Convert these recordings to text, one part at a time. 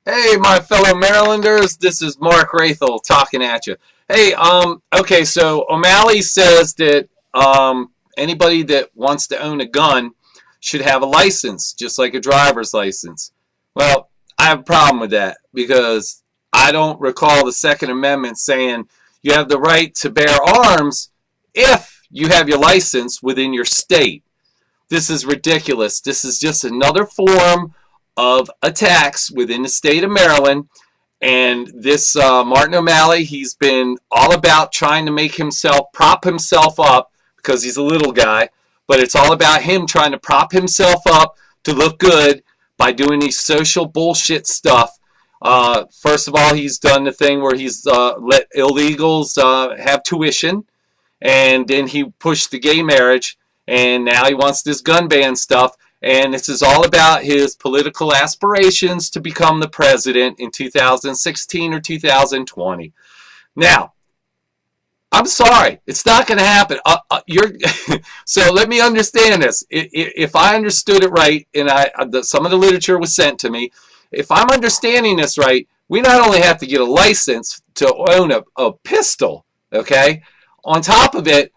Hey, my fellow Marylanders, this is Mark Rathel talking at you. Hey, okay, so O'Malley says that anybody that wants to own a gun should have a license, just like a driver's license. Well, I have a problem with that because I don't recall the Second Amendment saying you have the right to bear arms if you have your license within your state. This is ridiculous. This is just another form of attacks within the state of Maryland. And this Martin O'Malley, he's been all about trying to make himself, prop himself up because he's a little guy. But it's all about him trying to prop himself up to look good by doing these social bullshit stuff. First of all, he's done the thing where he's let illegals have tuition. And then he pushed the gay marriage. And now he wants this gun ban stuff. And this is all about his political aspirations to become the president in 2016 or 2020. Now, I'm sorry, it's not going to happen. So let me understand this. If I understood it right, and some of the literature was sent to me, if I'm understanding this right, we not only have to get a license to own a pistol, okay? On top of it,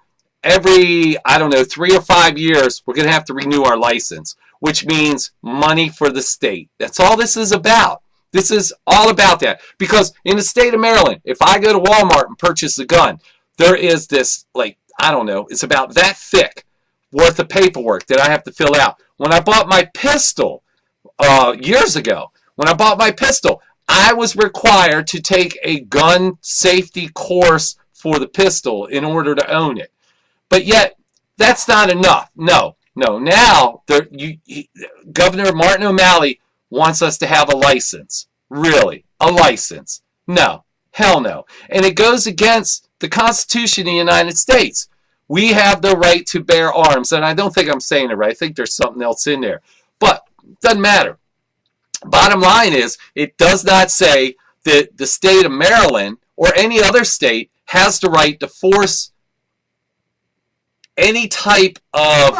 every, I don't know, 3 or 5 years, we're going to have to renew our license, which means money for the state. That's all this is about. This is all about that. Because in the state of Maryland, if I go to Walmart and purchase a gun, there is this, like, I don't know, it's about that thick worth of paperwork that I have to fill out. When I bought my pistol years ago, I was required to take a gun safety course for the pistol in order to own it. But yet, that's not enough. No. Now, Governor Martin O'Malley wants us to have a license. Really? A license? No. Hell no. And it goes against the Constitution of the United States. We have the right to bear arms. And I don't think I'm saying it right. I think there's something else in there. But it doesn't matter. Bottom line is, it does not say that the state of Maryland or any other state has the right to force any type of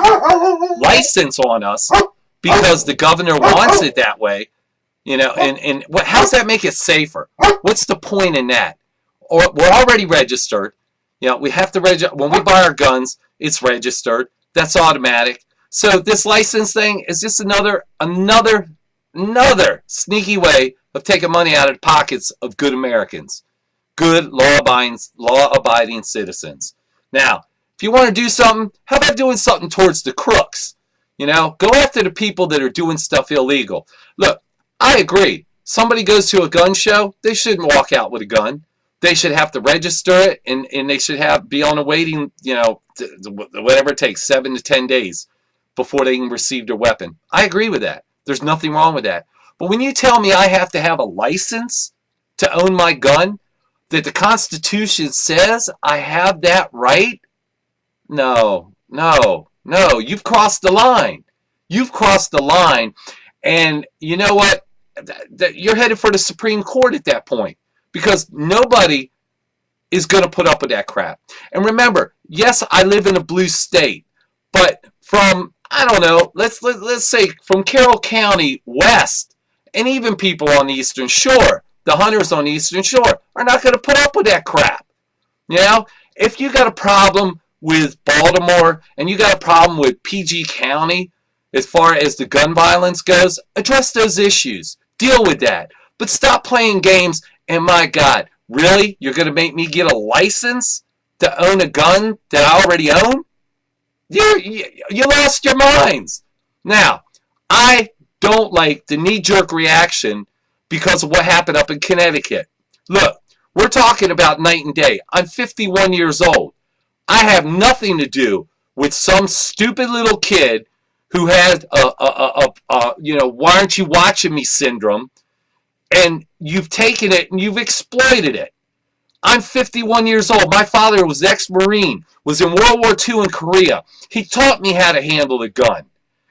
license on us because the governor wants it that way, and how's that make it safer? What's the point in that? Or we're already registered. We have to register when we buy our guns. It's registered. That's automatic. So this license thing is just another sneaky way of taking money out of the pockets of good Americans, good law-abiding citizens. Now, if you want to do something, how about doing something towards the crooks? Go after the people that are doing stuff illegal. Look, I agree. Somebody goes to a gun show, they shouldn't walk out with a gun. They should have to register it, and they should be on a waiting, whatever it takes, 7 to 10 days before they can receive their weapon. I agree with that. There's nothing wrong with that. But when you tell me I have to have a license to own my gun, that the Constitution says I have that right, no, you've crossed the line. You've crossed the line, and you know what? You're headed for the Supreme Court at that point because nobody is going to put up with that crap. And remember, yes, I live in a blue state, but from, I don't know, let's say from Carroll County west, and even people on the Eastern Shore, the hunters on the Eastern Shore, are not going to put up with that crap. If you got a problem with Baltimore and you got a problem with PG County as far as the gun violence goes, address those issues. Deal with that. But stop playing games. And my God, really? You're going to make me get a license to own a gun that I already own? You lost your minds. Now, I don't like the knee-jerk reaction because of what happened up in Connecticut. Look, we're talking about night and day. I'm 51 years old. I have nothing to do with some stupid little kid who had why aren't you watching me syndrome, and you've taken it and you've exploited it. I'm 51 years old. My father was ex-Marine, was in World War II in Korea. He taught me how to handle a gun.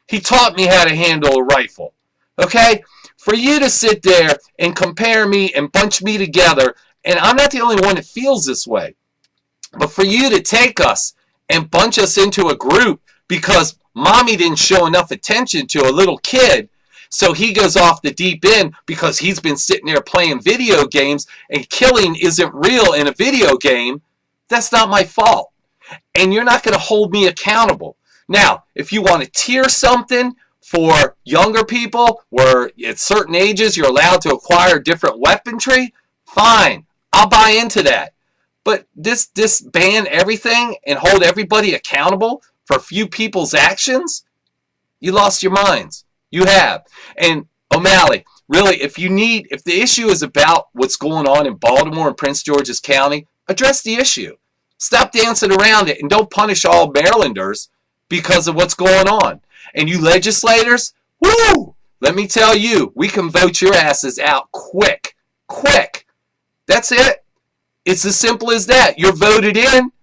He taught me how to handle a rifle. Okay? For you to sit there and compare me and bunch me together, and I'm not the only one that feels this way, but for you to take us and bunch us into a group because mommy didn't show enough attention to a little kid So he goes off the deep end because he's been sitting there playing video games and killing isn't real in a video game. That's not my fault. And you're not going to hold me accountable. Now, if you want to tier something for younger people where at certain ages you're allowed to acquire different weaponry, fine. I'll buy into that. But this ban everything and hold everybody accountable for a few people's actions, you lost your minds. You have. And O'Malley, really, if the issue is about what's going on in Baltimore and Prince George's County, address the issue. Stop dancing around it and don't punish all Marylanders because of what's going on. And you legislators, woo! Let me tell you, we can vote your asses out quick. Quick. That's it. It's as simple as that. You're voted in.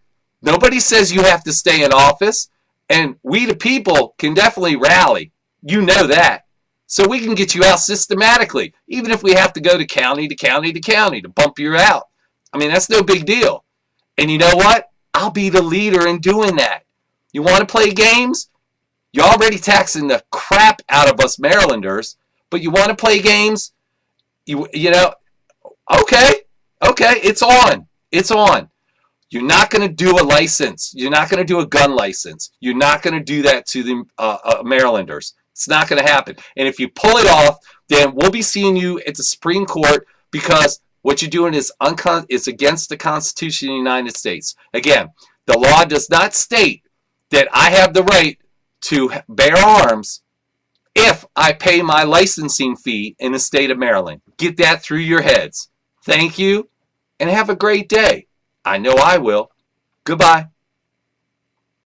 Nobody says you have to stay in office. And we the people can definitely rally. You know that. So we can get you out systematically, even if we have to go to county to county to county to bump you out. I mean, that's no big deal. And you know what? I'll be the leader in doing that. You want to play games? You're already taxing the crap out of us Marylanders, but you want to play games? You know, okay, it's on. It's on. You're not going to do a license. You're not going to do a gun license. You're not going to do that to the Marylanders. It's not going to happen. And if you pull it off, then we'll be seeing you at the Supreme Court because what you're doing is against the Constitution of the United States. Again, the law does not state that I have the right to bear arms if I pay my licensing fee in the state of Maryland. Get that through your heads. Thank you, and have a great day. I know I will. Goodbye.